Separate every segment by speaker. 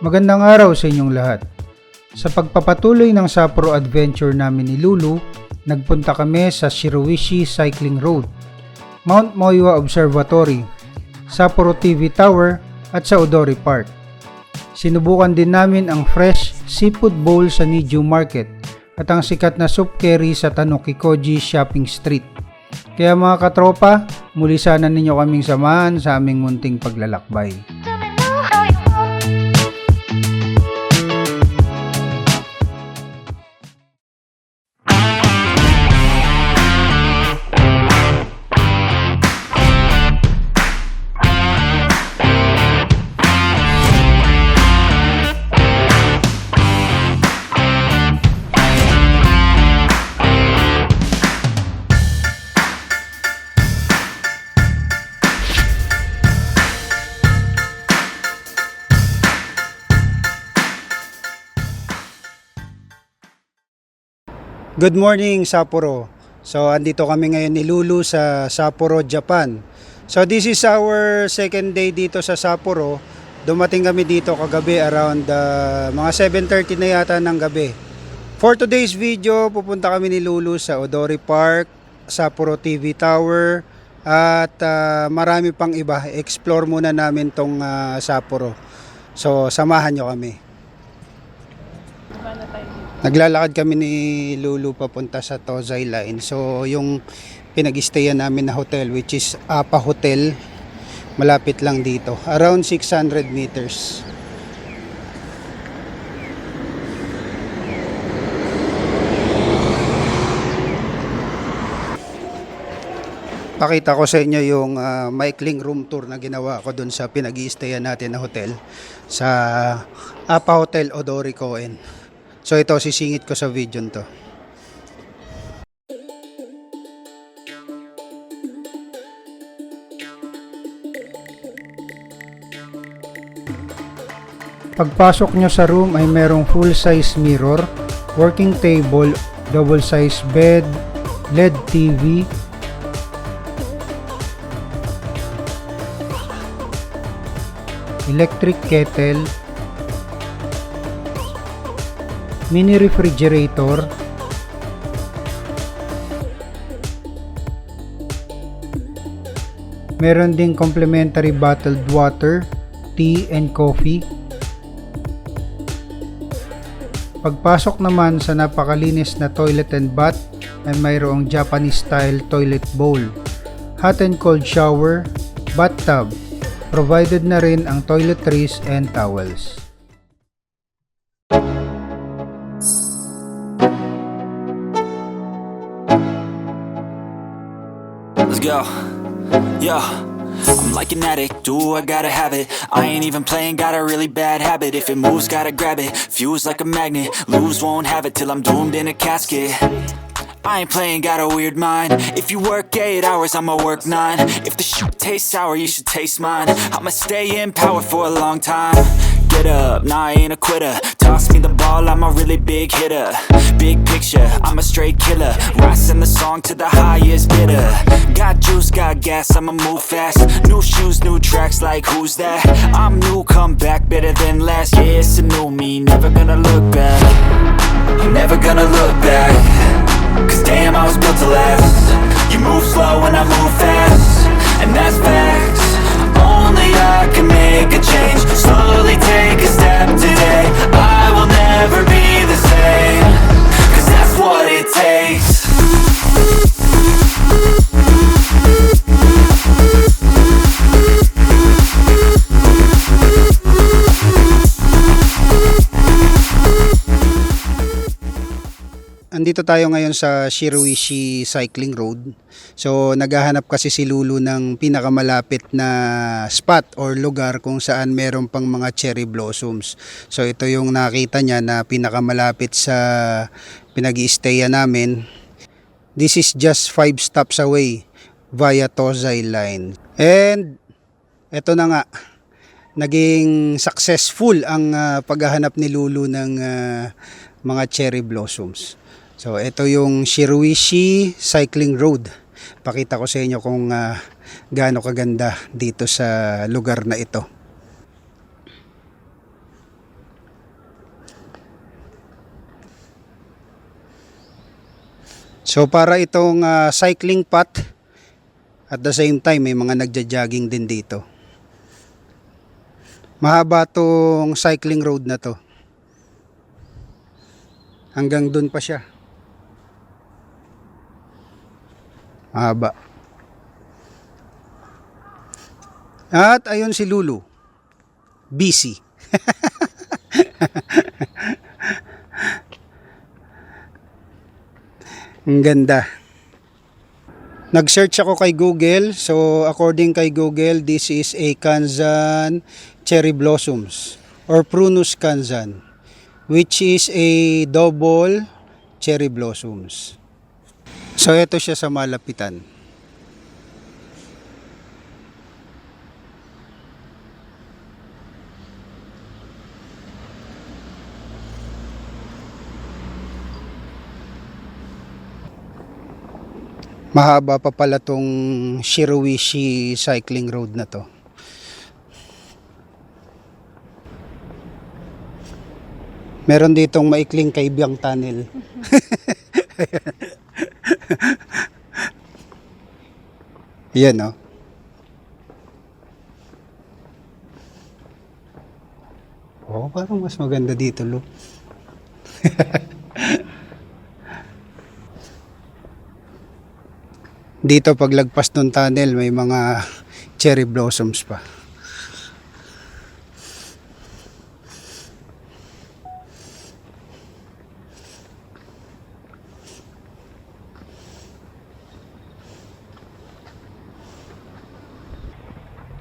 Speaker 1: Magandang araw sa inyong lahat. Sa pagpapatuloy ng Sapporo Adventure namin ni Lulu, nagpunta kami sa Shiroishi Cycling Road, Mount Moiwa Observatory, Sapporo TV Tower at sa Odori Park. Sinubukan din namin ang fresh seafood bowl sa Niju Market at ang sikat na soup curry sa Tanukikoji Shopping Street. Kaya mga katropa, muli sana ninyo kaming samahan sa aming munting paglalakbay. Good morning, Sapporo. So, andito kami ngayon ni Lulu sa Sapporo, Japan. So, this is our second day dito sa Sapporo. Dumating kami dito kagabi around mga 7:30 na yata ng gabi. For today's video, pupunta kami ni Lulu sa Odori Park, Sapporo TV Tower, at marami pang iba. Explore muna namin tong Sapporo. So, samahan nyo kami. Naglalakad kami ni Lulu papunta sa Tozai Line. So yung pinag-stayan namin na hotel, which is Apa Hotel, malapit lang dito, around 600 meters. Pakita ko sa inyo yung maikling room tour na ginawa ko dun sa pinag-i-stayan natin na hotel sa Apa Hotel Odori Koen. So ito, sisingit ko sa video to. Pagpasok nyo sa room ay merong full-size mirror, working table, double-size bed, LED TV, electric kettle, mini refrigerator, meron ding complimentary bottled water, tea and coffee. Pagpasok naman sa napakalinis na toilet and bath ay mayroong Japanese style toilet bowl, hot and cold shower, bathtub, provided na rin ang toiletries and towels.
Speaker 2: Let's go. Yo, I'm like an addict, do I gotta have it. I ain't even playing, got a really bad habit. If it moves, gotta grab it, fuse like a magnet. Lose, won't have it till I'm doomed in a casket. I ain't playing, got a weird mind. If you work 8 hours, I'ma work 9. If the shit tastes sour, you should taste mine. I'ma stay in power for a long time. Get up, nah, I ain't a quitter. Toss me the ball, I'm a really big hitter. Big picture, I'm a straight killer. Rising the song to the highest bidder. Got juice, got gas, I'ma move fast. New shoes, new tracks, like who's that? I'm new, come back, better than last. Yeah, it's a new me, never gonna look back. I'm never gonna look back. Cause damn, I was built to last. You move slow and I move fast, and that's facts. Only I can make a change. Slowly take a step today. I will never be the same. Cause that's what it takes.
Speaker 1: Andito tayo ngayon sa Shiroishi Cycling Road. So naghahanap kasi si Lulu ng pinakamalapit na spot or lugar kung saan meron pang mga cherry blossoms. So ito yung nakita niya na pinakamalapit sa pinag-i-stayan namin. This is just 5 stops away via Tozai Line. And ito na nga, naging successful ang paghahanap ni Lulu ng mga cherry blossoms. So ito yung Shiroishi Cycling Road. Pakita ko sa inyo kung gaano kaganda dito sa lugar na ito. So para itong cycling path, at the same time may mga nagja-jogging din dito. Mahaba tong cycling road na to. Hanggang dun pa siya. Mahaba. At ayun si Lulu. Busy. Ang ganda. Nag-search ako kay Google. So according kay Google, this is a Kanzan cherry blossoms or Prunus Kanzan, which is a double cherry blossoms. So ito siya sa malapitan. Mahaba pa pala tong Shirowishi cycling road na to. Meron ditong maikling Kaibiyang Tunnel. Yan, no? Oh, parang mas maganda dito, Lu. Dito paglagpas ng tunnel may mga cherry blossoms pa.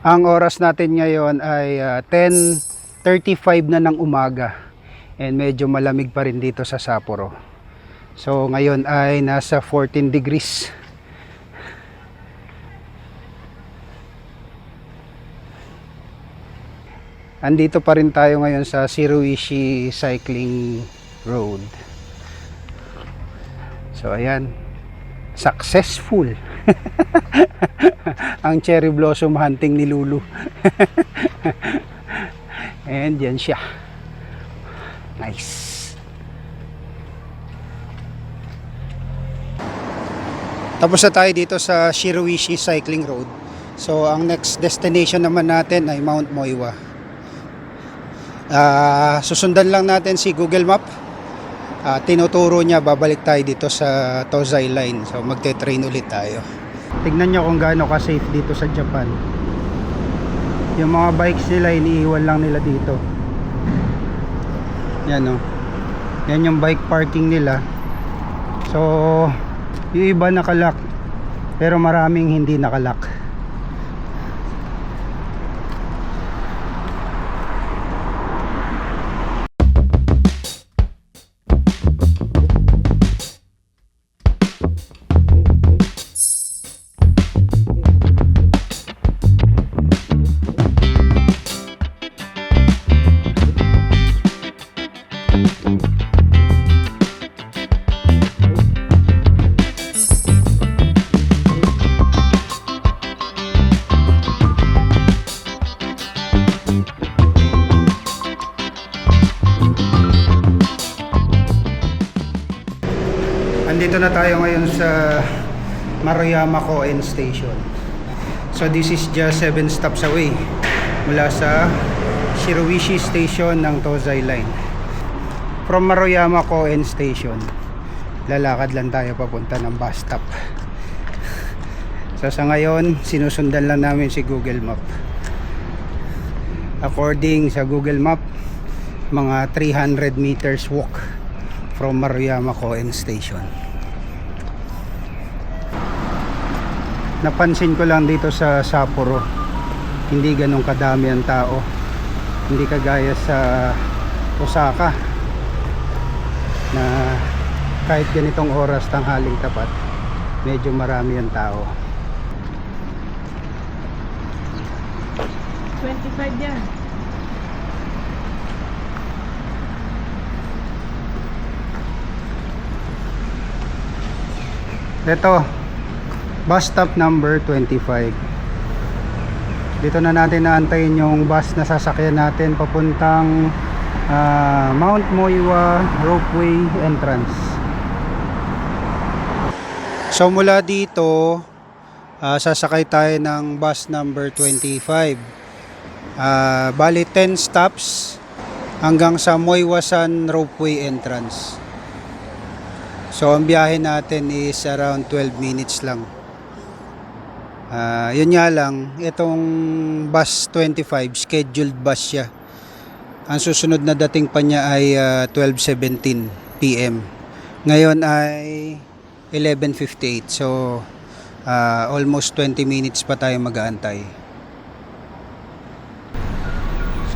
Speaker 1: Ang oras natin ngayon ay 10:35 na ng umaga and medyo malamig pa rin dito sa Sapporo. So ngayon ay nasa 14 degrees. Andito pa rin tayo ngayon sa Shirowishi Cycling Road. So ayan, successful. Ang cherry blossom hunting ni Lulu. And yan siya. Nice. Tapos na tayo dito sa Shirowishi Cycling Road. So ang next destination naman natin ay Mount Moiwa. Susundan lang natin si Google Map. Tinuturo niya babalik tayo dito sa Tozai Line. So magte-train ulit tayo. Tignan nyo kung gaano ka-safe dito sa Japan. Yung mga bikes nila iniiwan lang nila dito. Yan, o. Yan yung bike parking nila. So yung iba nakalock, pero maraming hindi nakalock. Andito na tayo ngayon sa Maruyama Koen Station. So this is just 7 stops away mula sa Shirowishi Station ng Tozai Line. From Maruyama Koen Station, lalakad lang tayo papunta ng bus stop. So sa ngayon, sinusundan lang namin si Google Map. According sa Google Map, mga 300 meters walk from Maruyama Koen Station. Napansin ko lang dito sa Sapporo, hindi ganun kadami ang tao. Hindi kagaya sa Osaka na kahit ganitong oras tanghaling tapat, medyo marami ang tao.
Speaker 3: 25 yan.
Speaker 1: Ito, bus stop number 25. Dito na natin naantayin yung bus na sasakyan natin papuntang Mount Moiwa Ropeway entrance. So mula dito, sasakay tayo ng bus number 25. Bali 10 stops hanggang sa Moywasan Ropeway entrance. So ang biyahe natin is around 12 minutes lang. Yun nga lang, itong bus 25, scheduled bus siya. Ang susunod na dating pa niya ay 12:17 PM. Ngayon ay 11:58. So almost 20 minutes pa tayo mag-aantay.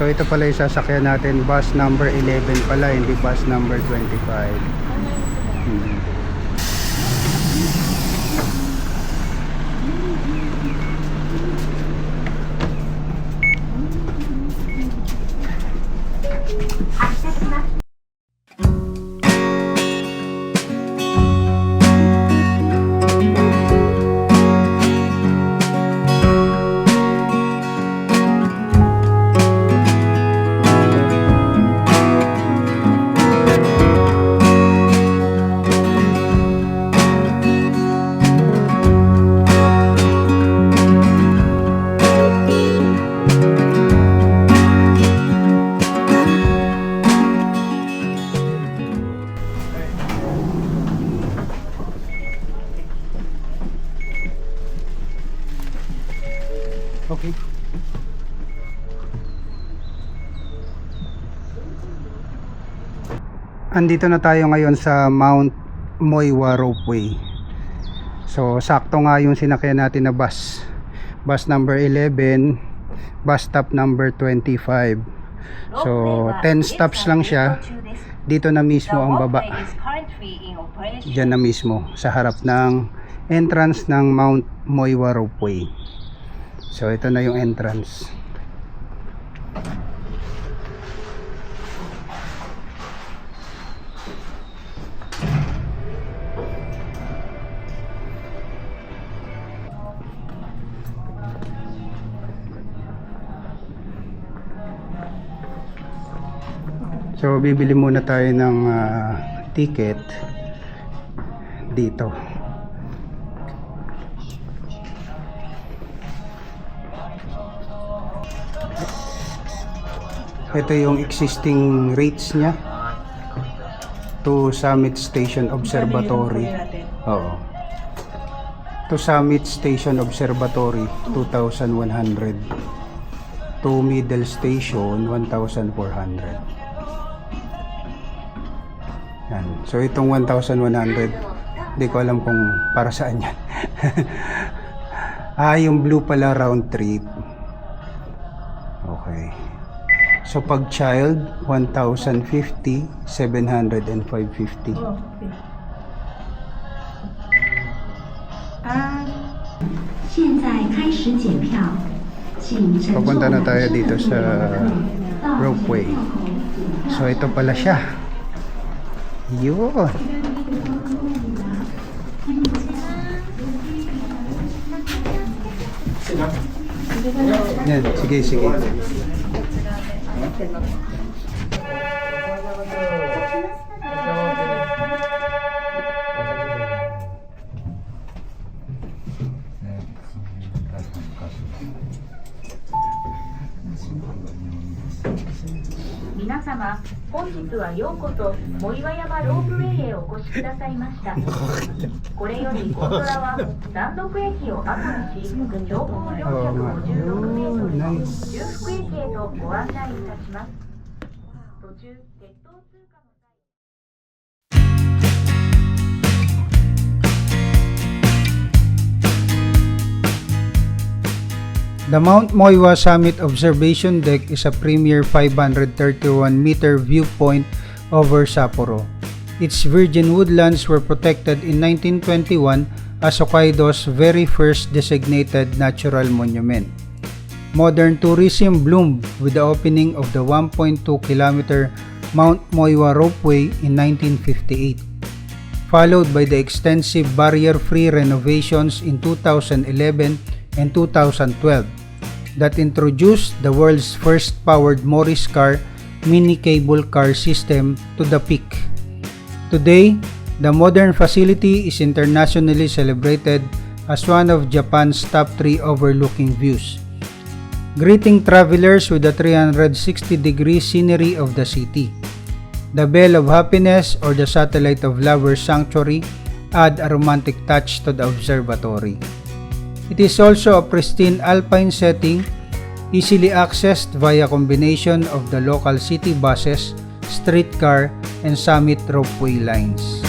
Speaker 1: So ito pala yung sasakyan natin, bus number 11 pala, hindi bus number 25. Okay. Andito na tayo ngayon sa Mount Moywa Ropeway. So sakto nga yung sinakyan natin na bus. Bus number 11, bus stop number 25. So 10 stops lang siya. Dito na mismo ang baba. Diyan na mismo sa harap ng entrance ng Mount Moywa Ropeway. So ito na yung entrance. So bibili muna tayo ng ticket dito. Ito yung existing rates niya to Summit Station Observatory. Oo. To Summit Station Observatory 2,100. To Middle Station 1,400. Yan. So itong 1,100, hindi ko alam kung para saan yan. Yung blue pala round trip. Okay. So pag child 1,050, 700 and 550. Papunta na tayo dito sa ropeway. So ito pala siya. Yun. Yan, sige, sige.
Speaker 3: 皆様、本日はようこそ藻岩山ロープウェイへお越しくださいました。これよりゴンドラは山麓駅を後にし、標高456メートルの中腹駅へとご案内いたします。途中、鉄道通過の際。
Speaker 1: The Mount Moywa Summit Observation Deck is a premier 531-meter viewpoint over Sapporo. Its virgin woodlands were protected in 1921 as Hokkaido's very first designated natural monument. Modern tourism bloomed with the opening of the 1.2-kilometer Mount Moywa Ropeway in 1958, followed by the extensive barrier-free renovations in 2011 and 2012 that introduced the world's first powered Morris car mini cable car system to the peak. Today, The modern facility is internationally celebrated as one of Japan's top 3 overlooking views, greeting travelers with the 360-degree scenery of the city. The Bell of Happiness or the Satellite of Lovers Sanctuary add a romantic touch to the observatory. It is also a pristine alpine setting, easily accessed via combination of the local city buses, streetcar, and summit ropeway lines.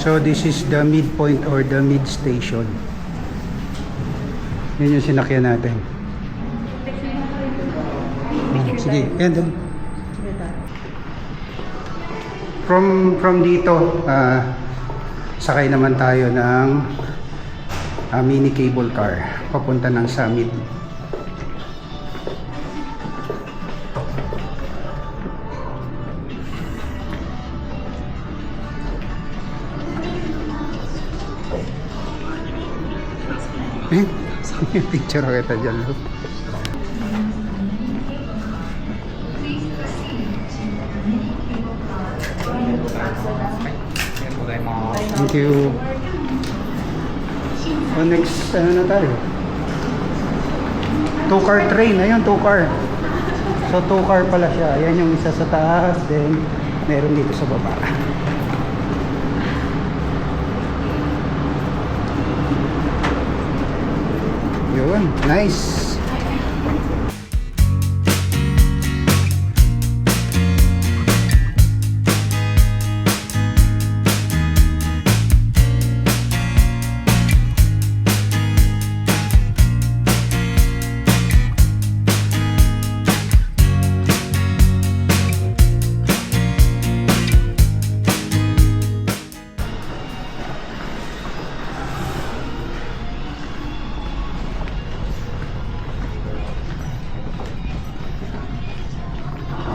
Speaker 1: So this is the midpoint or the mid station. Yan yung sinakyan natin. Sige, yan doon. From dito, sakay naman tayo ng mini cable car papunta ng summit. Picture kita dyan. Thank you. So next, ano na tayo? 2-car train. Ayun, 2-car. So 2-car pala siya. Ayan yung isa sa taas. Then meron dito sa baba. Yun, nice.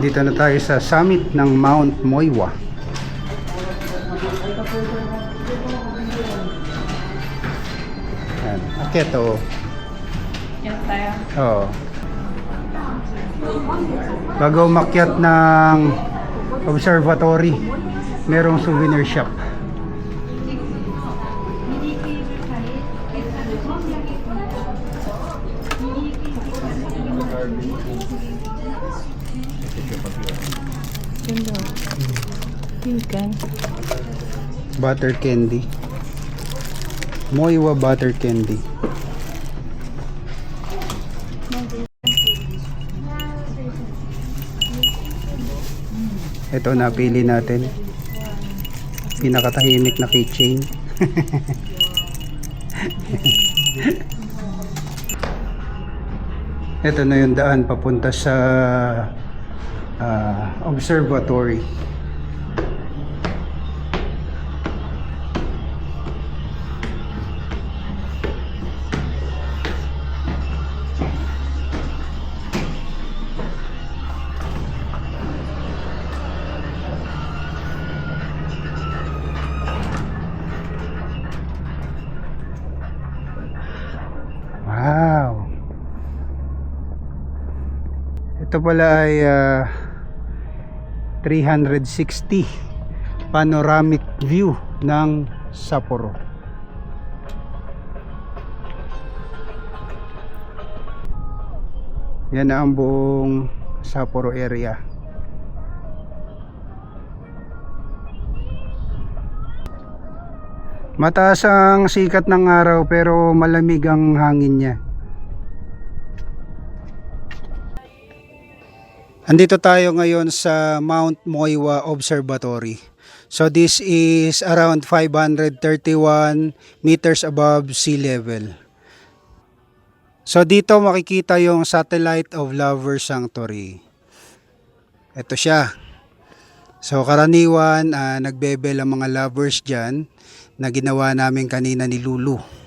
Speaker 1: Dito na tayo sa summit ng Mount Moiwa. Yan, akyat o.
Speaker 4: Yan tayo.
Speaker 1: Oo. Bago umakyat ng observatory, merong souvenir shop. Butter candy. Moiwa butter candy. Ito napili natin. Pinakatahimik na keychain. Ito na yung daan papunta sa observatory. Wow! Ito pala ay 360 panoramic view ng Sapporo. Yan na ang buong Sapporo area. Mataas ang sikat ng araw pero malamig ang hangin niya. Andito tayo ngayon sa Mount Moiwa Observatory. So this is around 531 meters above sea level. So dito makikita yung Satellite of Lovers Sanctuary. Ito siya. So karaniwan nagbebel ang mga lovers dyan na ginawa namin kanina ni Lulu.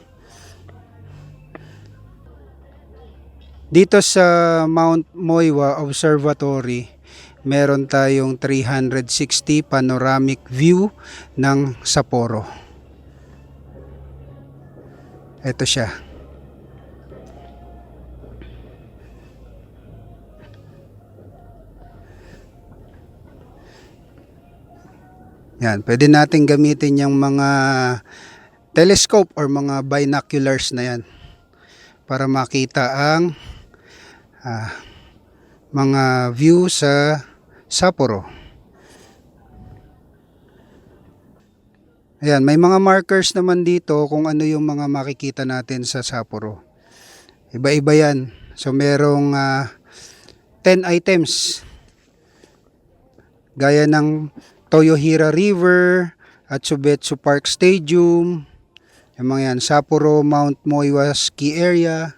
Speaker 1: Dito sa Mount Moiwa Observatory, meron tayong 360 panoramic view ng Sapporo. Ito siya. Yan, pwede natin gamitin yung mga telescope or mga binoculars na yan para makita ang mga view sa Sapporo. Ayan, may mga markers naman dito kung ano yung mga makikita natin sa Sapporo. Iba-iba yan. So merong 10 items. Gaya ng Toyohira River at Subetsu Park Stadium. Yung mga yan, Sapporo Mount Moiwa Ski Area,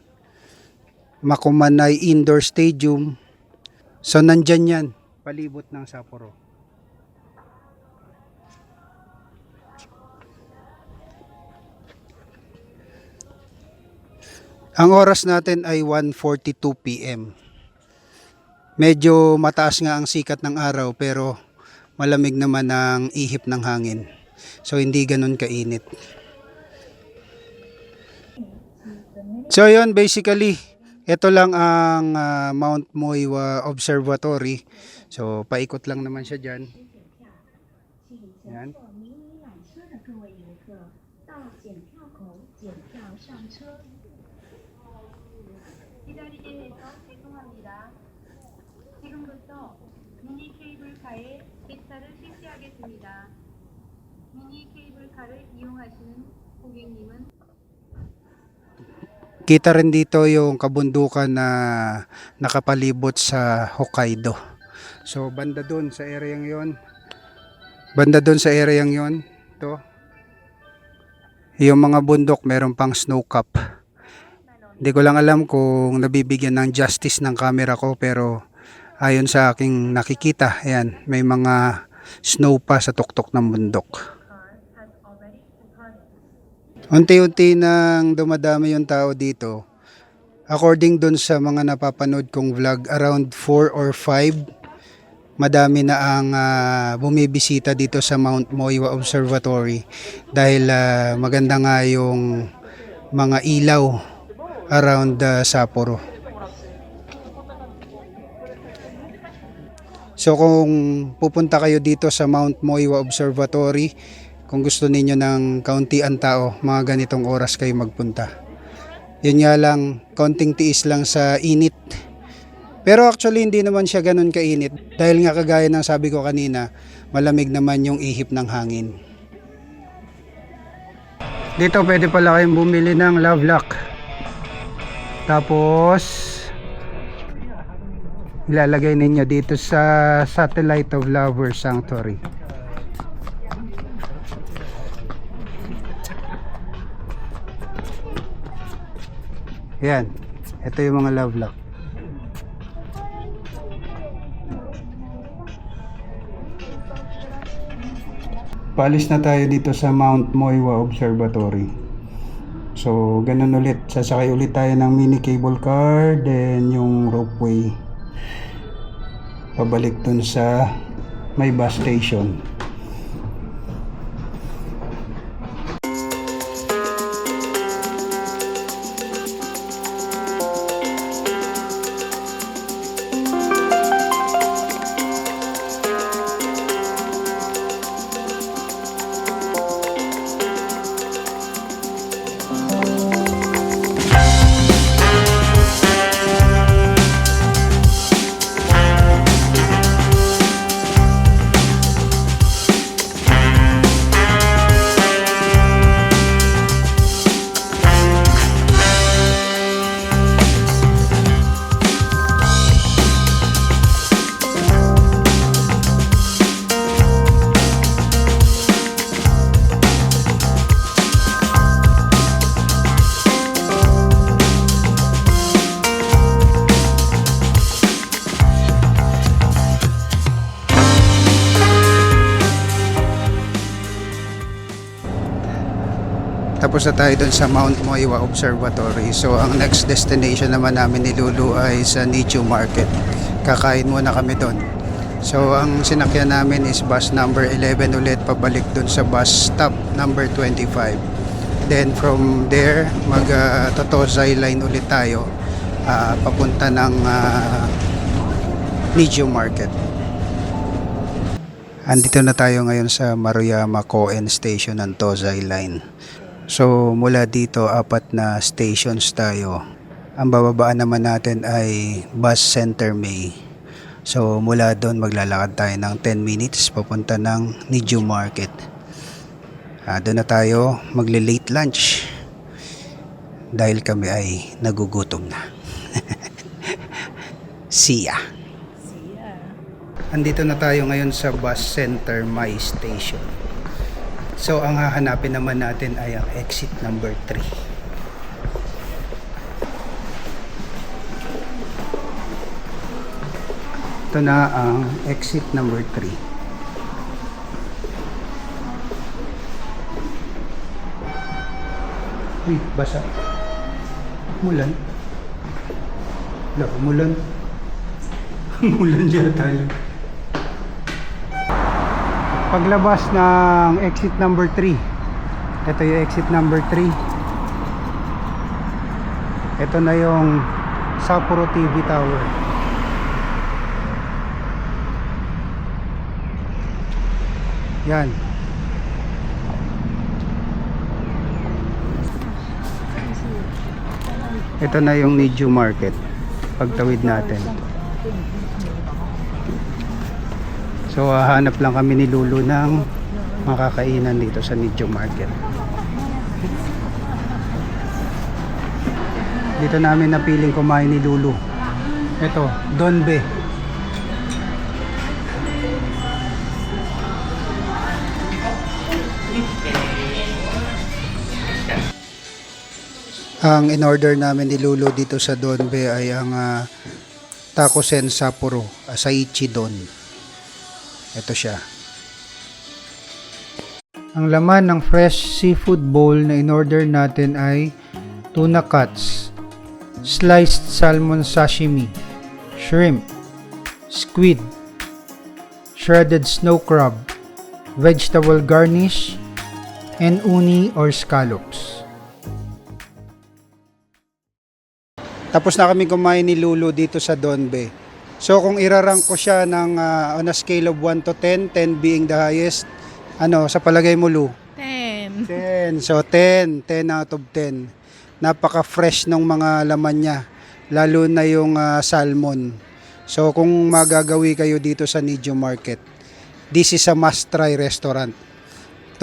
Speaker 1: Makumanay Indoor Stadium. So nandyan yan, palibot ng Sapporo. Ang oras natin ay 1:42 PM. Medyo mataas nga ang sikat ng araw pero malamig naman ang ihip ng hangin. So hindi ganun kainit. So yun, basically ito lang ang Mount Moiwa Observatory. So paikot lang naman siya dyan. Yan.
Speaker 5: 지금부터 미니 케이블카의 입사를 실시하겠습니다. 미니 케이블카를 이용하시는 고객님은
Speaker 1: Kita rin dito yung kabundukan na nakapalibot sa Hokkaido. So banda doon sa areyang yon. To. Yung mga bundok meron pang snow cap. Hindi ko lang alam kung nabibigyan ng justice ng camera ko pero ayon sa aking nakikita, ayan, may mga snow pa sa tuktok ng bundok. Unti-unti nang dumadami yung tao dito. According dun sa mga napapanood kong vlog, around 4 or 5, madami na ang bumibisita dito sa Mount Moiwa Observatory dahil maganda nga yung mga ilaw around Sapporo. So kung pupunta kayo dito sa Mount Moiwa Observatory, kung gusto ninyo ng kauntian tao, mga ganitong oras kayo magpunta. Yun nga lang, kaunting tiis lang sa init. Pero actually hindi naman siya ganun kainit dahil nga kagaya ng sabi ko kanina, malamig naman yung ihip ng hangin. Dito pwede pala kayong bumili ng love lock. Tapos ilalagay ninyo dito sa Satellite of Lovers Sanctuary. Yan, ito yung mga love lock. Paalis na tayo dito sa Mount Moiwa Observatory. So, ganun ulit. Sasakay ulit tayo ng mini cable car, then yung ropeway. Pabalik dun sa may bus station. Tapos na tayo dun sa Mount Moiwa Observatory. So ang next destination naman namin ni Lulu ay sa Nichu Market. Kakain muna kami dun. So ang sinakyan namin is bus number 11 ulit pabalik dun sa bus stop number 25. Then from there, Totozai line ulit tayo papunta ng Nijo Market. Andito na tayo ngayon sa Maruyama Koen Station ng Tozai Line. So mula dito, 4 na stations tayo. Ang bababaan naman natin ay Bus Center May. So mula doon maglalakad tayo ng 10 minutes papunta ng Nijo Market. Doon na tayo magle-late lunch dahil kami ay nagugutom na. See ya! Andito na tayo ngayon sa Bus Center May Station. So ang hahanapin naman natin ay ang exit number 3. Ito na ang exit number 3. Uy, basa. Mulan. Wala, umulan. Umulan dyan tayo. Paglabas ng exit number 3, ito yung exit number 3. Ito na yung Sapporo TV Tower. Yan. Ito na yung Nijo Market. Pagtawid natin. So hanap lang kami ni Lulu ng makakainan dito sa Nijo Market. Dito namin napiling kumain ni Lulu. Ito, Donbe. Ang in-order namin ni Lulu dito sa Donbe ay ang Takosen Sapporo, Asaichi Don. Ito siya. Ang laman ng fresh seafood bowl na in-order natin ay tuna cuts, sliced salmon sashimi, shrimp, squid, shredded snow crab, vegetable garnish, and uni or scallops. Tapos na kami kumain ni Lulu dito sa Donbe. So kung irarank ko siya ng on a scale of 1 to 10, 10 being the highest, sa palagay mo, Lu?
Speaker 4: 10.
Speaker 1: 10. So 10 out of 10. Napaka-fresh ng mga laman niya, lalo na yung salmon. So kung magagawi kayo dito sa Nijo Market, this is a must-try restaurant.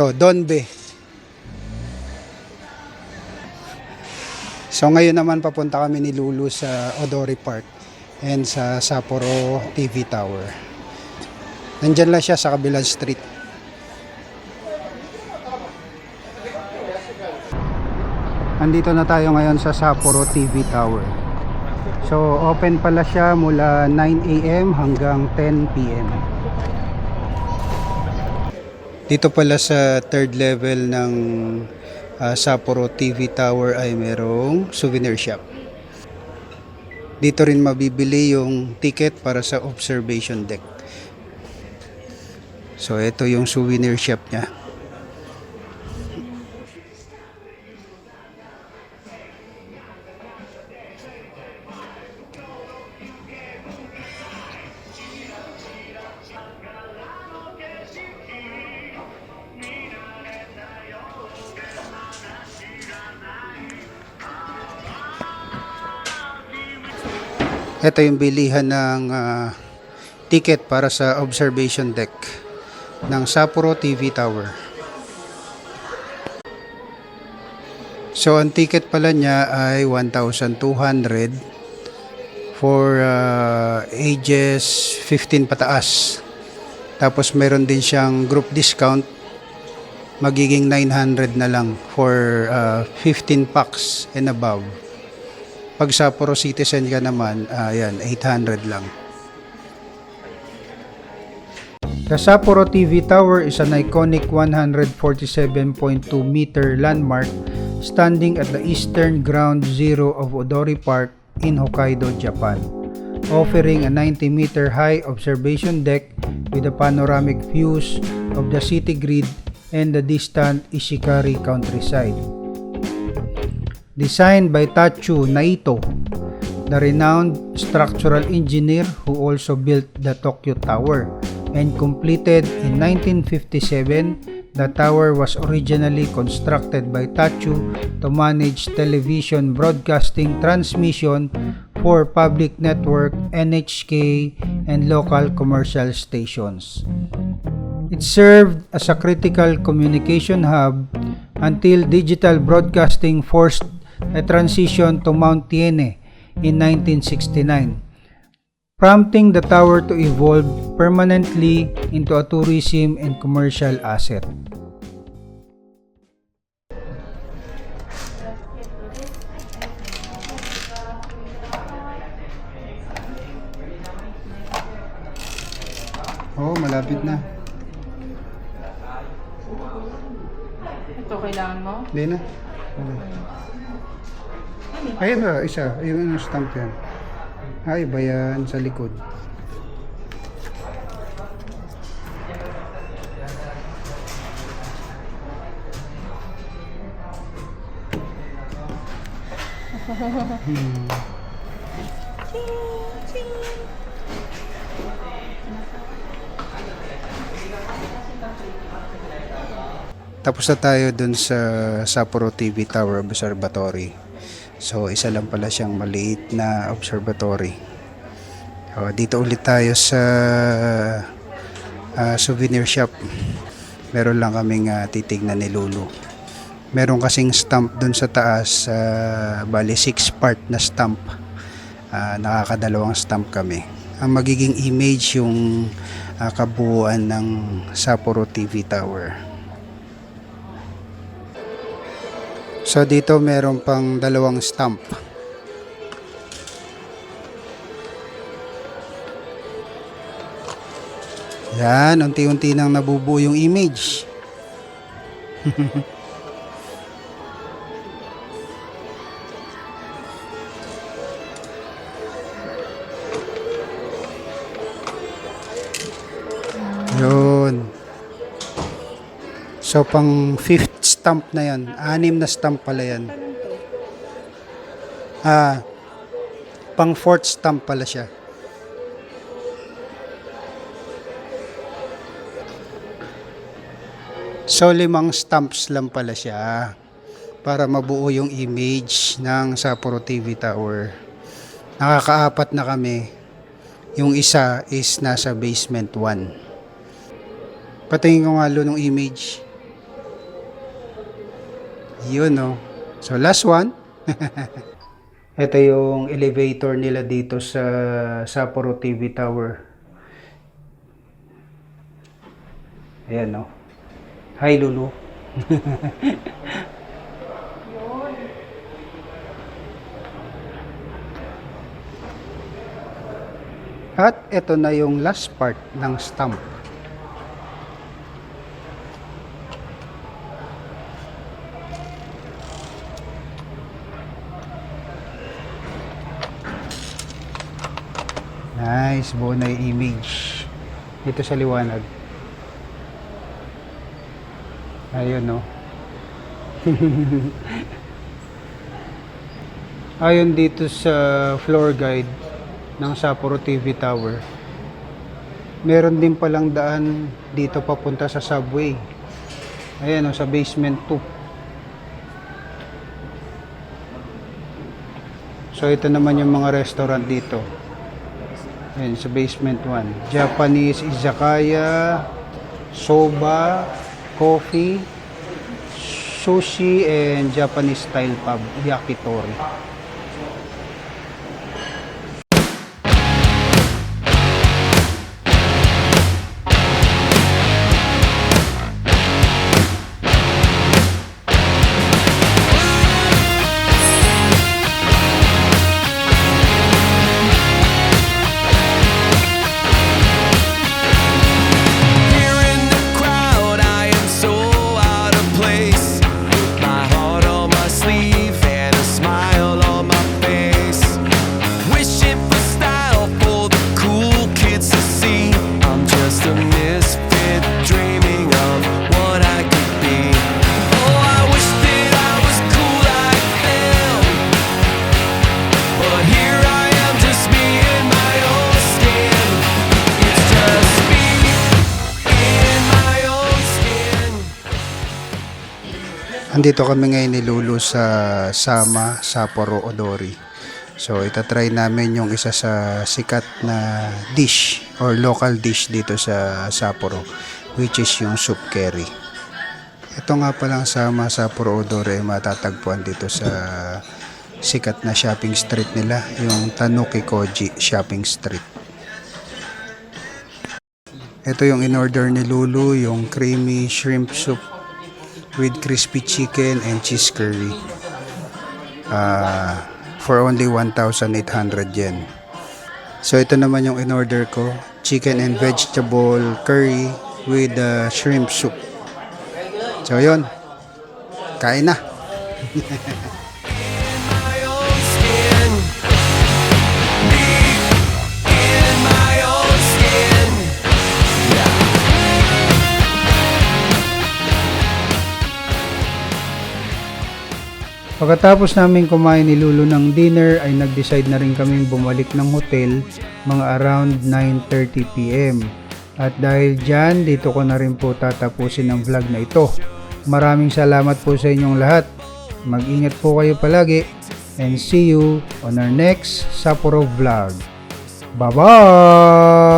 Speaker 1: To Donbe. So ngayon naman papunta kami ni Lulu sa Odori Park and sa Sapporo TV Tower. Nandyan lang siya sa kabilang street. Andito na tayo ngayon sa Sapporo TV Tower. So open pala siya mula 9 AM hanggang 10 PM. Dito pala sa third level ng Sapporo TV Tower ay merong souvenir shop. Dito rin mabibili yung ticket para sa observation deck. So ito yung souvenir shop niya. Ito yung bilihan ng ticket para sa observation deck ng Sapporo TV Tower. So ang ticket pala niya ay 1,200 for ages 15 pataas. Tapos meron din siyang group discount, magiging 900 na lang for 15 packs and above. Pag Sapporo citizen ka naman, 800 lang. The Sapporo TV Tower is an iconic 147.2 meter landmark standing at the eastern ground zero of Odori Park in Hokkaido, Japan, offering a 90-meter high observation deck with a panoramic views of the city grid and the distant Ishikari countryside. designed by Tachu Naito, the renowned structural engineer who also built the Tokyo Tower, and completed in 1957. The tower was originally constructed by Tachu to manage television broadcasting transmission for public network, NHK, and local commercial stations. It served as a critical communication hub until digital broadcasting forced a transition to Mount Tiene in 1969, prompting the tower to evolve permanently into a tourism and commercial asset. Oh, malapit na.
Speaker 4: Ito kailangan mo?
Speaker 1: Hindi na. Ayun na, isa. Ayun yung stamp yan. Ay, ba yan sa likod? Tapos na tayo dun sa Sapporo TV Tower Observatory. So, isa lang pala siyang maliit na observatory. Dito ulit tayo sa souvenir shop. Meron lang kaming titignan ni Lulu. Meron kasing stamp dun sa taas, bali 6 part na stamp. Nakakadalawang stamp kami. Ang magiging image yung kabuuan ng Sapporo TV Tower. So dito meron pang dalawang stamp. Yan, unti-unti nang nabubuo yung image. Yun. So pang 5th stamp na yan. 6 na stamp pala yan. Pang 4th stamp pala siya. So 5 stamps lang pala siya para mabuo yung image ng Sapporo TV Tower. Nakaka-4 na kami. Yung isa is nasa basement 1. Patingin ko nga nung image. Yun, no. So last one. Ito yung elevator nila dito sa Sapporo TV Tower. Ayan, no. Hi, Lulu. At ito na yung last part ng stamp. Nice, buo na yung image. Dito sa liwanag. Ayun, no. Ayon dito sa floor guide ng Sapporo TV Tower, meron din palang daan dito papunta sa subway. Ayan, no, sa basement 2. So ito naman yung mga restaurant dito. Ayan, sa basement 1. Japanese izakaya, soba, coffee, sushi, and Japanese style pub, yakitori.
Speaker 6: Smile on
Speaker 1: Andito kami ngayon ni Lulu sa Sama Sapporo Odori. So itatry namin yung isa sa sikat na dish or local dish dito sa Sapporo, which is yung soup curry. Ito nga palang Sama Sapporo Odori ay matatagpuan dito sa sikat na shopping street nila, yung Tanuki Koji Shopping Street. Ito yung in-order ni Lulu, yung creamy shrimp soup with crispy chicken and cheese curry. For only 1,800 yen. So ito naman yung in-order ko, chicken and vegetable curry with shrimp soup. So yun, kain na. Pagkatapos namin kumain ni Lulu ng dinner ay nag-decide na rin kaming bumalik ng hotel mga around 9:30 PM. At dahil dyan, dito ko na rin po tatapusin ang vlog na ito. Maraming salamat po sa inyong lahat. Mag-ingat po kayo palagi and see you on our next Sapporo vlog. Bye-bye!